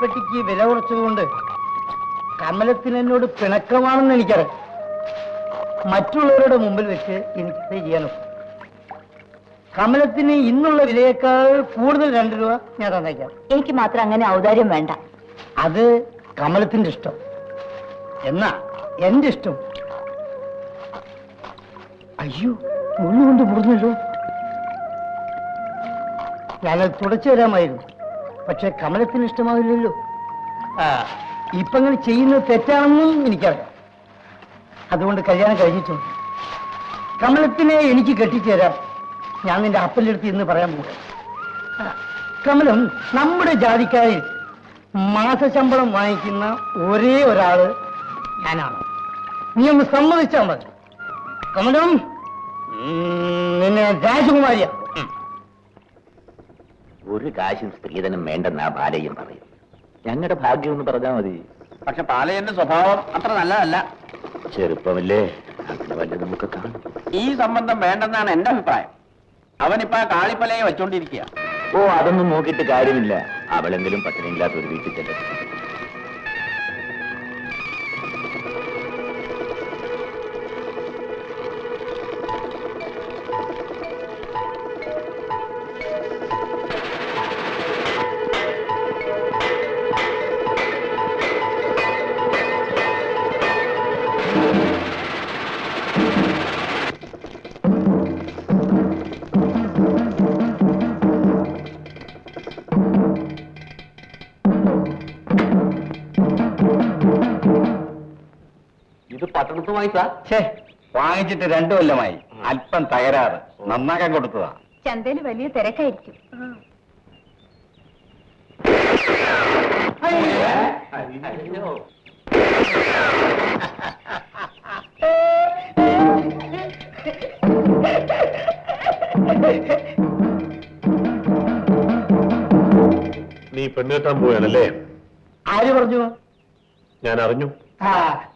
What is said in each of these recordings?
തീപ്പെട്ടിക്ക് വില കുറച്ചതുകൊണ്ട് കമലത്തിന് എന്നോട് പിണക്കമാണെന്ന് എനിക്കറിയാം. മറ്റുള്ളവരുടെ മുമ്പിൽ വെച്ച് എനിക്കത് ചെയ്യാനും കമലത്തിന് ഇന്നുള്ള വിലയേക്കാൾ കൂടുതൽ 2 രൂപ ഞാൻ തന്നേക്കാം. എനിക്ക് മാത്രം അങ്ങനെ ഔദാര്യം വേണ്ട. അത് കമലത്തിന്റെ ഇഷ്ടം, എന്നാ എന്റെ ഇഷ്ടം. അയ്യോ, മുള്ളുകൊണ്ട് മുറിഞ്ഞല്ലോ. ഞാനത് തുടച്ചു തരാമായിരുന്നു, പക്ഷെ കമലത്തിന് ഇഷ്ടമാവില്ലല്ലോ. ഇപ്പൊ അങ്ങനെ ചെയ്യുന്നത് തെറ്റാണെന്നും എനിക്കറിയാം. അതുകൊണ്ട് കല്യാണം കഴിഞ്ഞിട്ടുണ്ട്. കമലത്തിനെ എനിക്ക് കെട്ടിച്ചേരാം. ഞാൻ നിന്റെ അപ്പൻ്റെ അടുത്ത് ഇന്ന് പറയാൻ പോകും. കമലം നമ്മുടെ ജാതിക്കാരിൽ മാസശമ്പളം വാങ്ങിക്കുന്ന ഒരേ ഒരാള് ഞാനാണ്. നീ ഒന്ന് സമ്മതിച്ചാൽ മതി. കമലം നിന്നെ രാജകുമാരിയ. ഒരു കാശും സ്ത്രീധനം വേണ്ടെന്നാ ബാലയ്യൻ പറയും. ഞങ്ങളുടെ ഭാഗ്യം എന്ന് പറഞ്ഞാൽ മതി. പക്ഷെ പാലയന്റെ സ്വഭാവം അത്ര നല്ലതല്ല. ചെറുപ്പമല്ലേ, അങ്ങനെ വല്ല നമുക്ക് കാണും. ഈ സംബന്ധം വേണ്ടെന്നാണ് എന്റെ അഭിപ്രായം. അവനിപ്പോ കാളിപ്പലയെ വെച്ചോണ്ടിരിക്കുക. ഓ, അതൊന്നും നോക്കിയിട്ട് കാര്യമില്ല. അവളെങ്കിലും പട്ടിണിയില്ലാത്ത ഒരു വീട്ടിൽ ചെല്ലട്ടെ. പട്ടണത്ത് വാങ്ങിച്ചാ? വാങ്ങിച്ചിട്ട് 2 കൊല്ലമായി. അല്പം തകരാറ്, നന്നാക്കാൻ കൊടുത്തതാ. ചന്തയിൽ വലിയ തിരക്കായിരിക്കും. നീ പെണ്ണുകെട്ടാൻ പോയാണല്ലേ? ആര് പറഞ്ഞു? ഞാൻ അറിഞ്ഞു.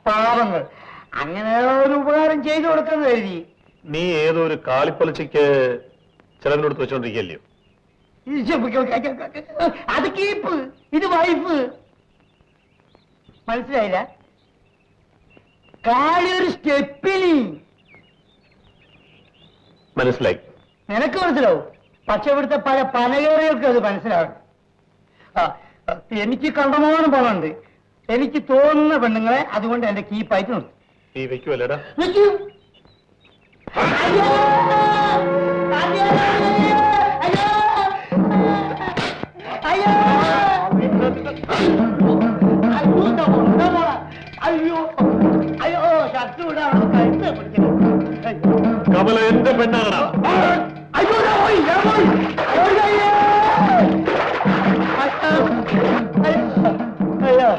പാവങ്ങൾ, അങ്ങനെ ഒരു ഉപകാരം ചെയ്തു കൊടുക്കുന്നത് കരുതി. നീ ഏതോ ഒരു കാളിപ്പലിച്ചയ്ക്ക് ചിലതിനോട് വെച്ചോണ്ടിരിക്കല്ലയോ? അത് കീപ്പ്, ഇത് വൈഫ്. മനസ്സിലായില്ല? കാലൊരു സ്റ്റെപ്പിനി. മനസ്സിലായി. നിനക്ക് മനസ്സിലാവും, പക്ഷെ ഇവിടുത്തെ പല പനകേറികൾക്ക് അത് മനസ്സിലാവും. എനിക്ക് കണ്ടമാനം പണമുണ്ട്. എനിക്ക് തോന്നുന്ന പെണ്ണുങ്ങളെ അതുകൊണ്ട് എന്റെ കീപ്പായിട്ട് നിർത്തും. നീ വെക്കുവല്ലേടാ? കമല എന്റെ പെണ്ണാണ്.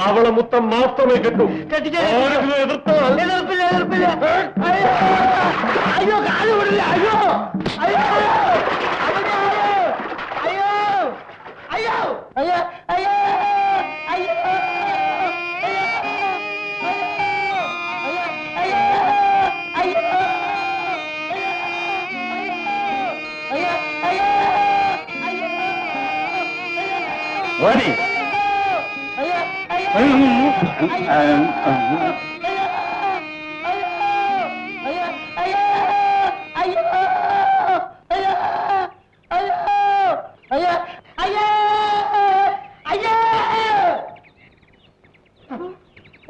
അവളെ മുത്തം മാത്രമേ കെട്ടൂ. എതിർപ്പില്ല. അയ്യോ, കാല് വിടില്ല. അയ്യോ അയ്യോ അയ്യോ അയ്യോ അയ്യോ അയ്യോ അയ്യോ ഓടി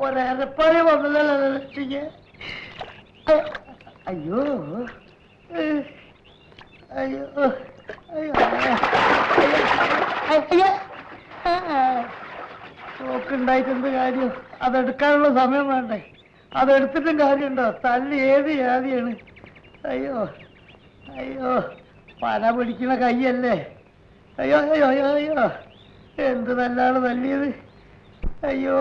ഒരേറെപ്പഴി വന്നതല്ല രക്ഷിക്ക്. അയ്യോ അയ്യോ അയ്യോ അയ്യോ നോക്കുണ്ടായിട്ടെന്ത് കാര്യം? അതെടുക്കാനുള്ള സമയം വേണ്ടേ? അതെടുത്തിട്ടും കാര്യമുണ്ടോ? തല്ലി ഏത് ജാതിയാണ്? അയ്യോ അയ്യോ, പന പിടിക്കുന്ന കൈയല്ലേ? അയ്യോ അയ്യോ അയ്യോ അയ്യോ, എന്ത് നല്ലാണ് തല്ലിയത്. അയ്യോ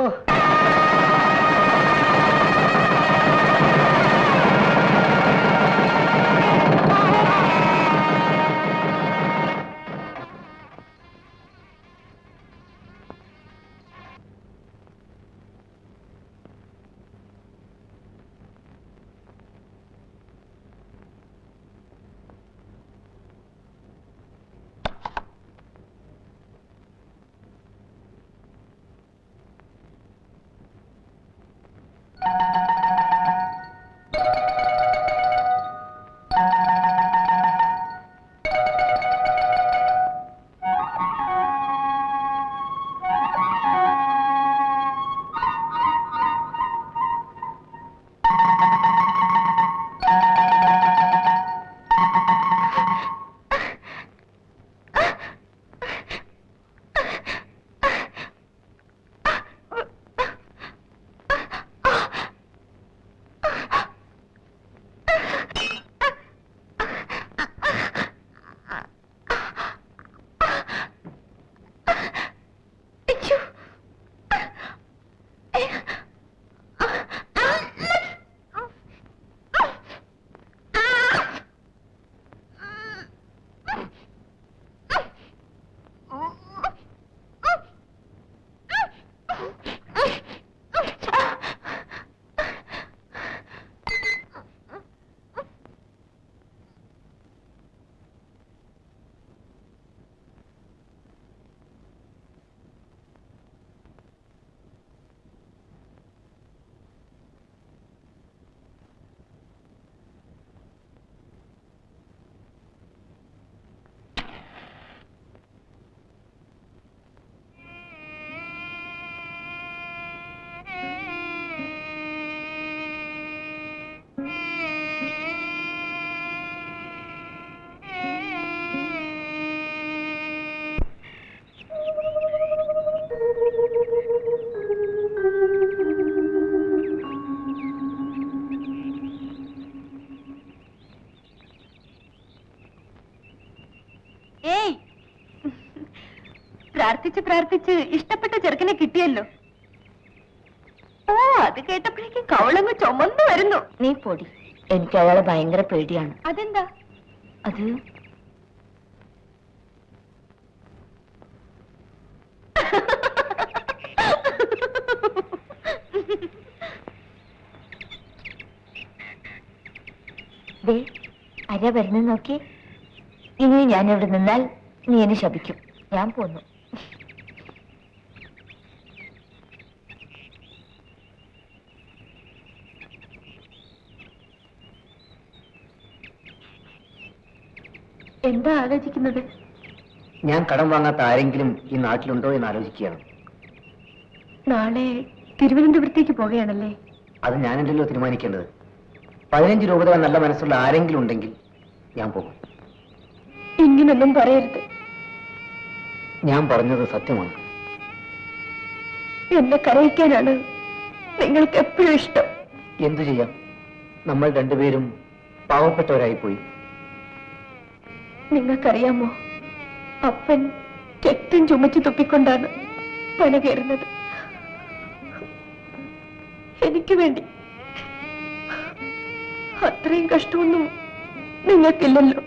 ഏയ്, പ്രാർത്ഥിച്ച് പ്രാർത്ഥിച്ച് ഇഷ്ടപ്പെട്ട ചെറുക്കനെ കിട്ടിയല്ലോ. ഓ, അത് കേട്ടപ്പോഴേക്കും കവളങ്ങ് ചുമന്നു വരുന്നു. നീ പൊടി, എനിക്ക് അയാളെ ഭയങ്കര പേടിയാണ്. അതെന്താ? അത് ആരാ വരുന്നു നോക്കി. ഇനി ഞാൻ ഇവിടെ നിന്നാൽ നീ എന്നെ ശപിക്കും. ഞാൻ പോന്നു. എന്താ ആലോചിക്കുന്നത്? ഞാൻ കടം വാങ്ങാത്ത ആരെങ്കിലും ഈ നാട്ടിലുണ്ടോ എന്ന് ആലോചിക്കുകയാണ്. നാളെ തിരുവനന്തപുരത്തേക്ക് പോകുകയാണല്ലേ? അത് ഞാനല്ലല്ലോ തീരുമാനിക്കേണ്ടത്. 15 രൂപ തരാൻ നല്ല മനസ്സുള്ള ആരെങ്കിലും ഉണ്ടെങ്കിൽ ഞാൻ പോകും. ഇങ്ങനൊന്നും പറയരുത്. ഞാൻ പറഞ്ഞത് സത്യമാണ്. എന്നെ കരയിക്കാനാണ് നിങ്ങൾക്ക് എപ്പോഴും ഇഷ്ടം. എന്തു ചെയ്യാം, നമ്മൾ രണ്ടുപേരും പാവപ്പെട്ടവരായി പോയി. നിങ്ങൾക്കറിയാമോ, അപ്പൻ രക്തം ചുമച്ചു തുപ്പിക്കൊണ്ടാണ് പന കയറുന്നത്. എനിക്ക് വേണ്ടി. അത്രയും കഷ്ടമൊന്നും നിങ്ങൾക്കില്ലല്ലോ.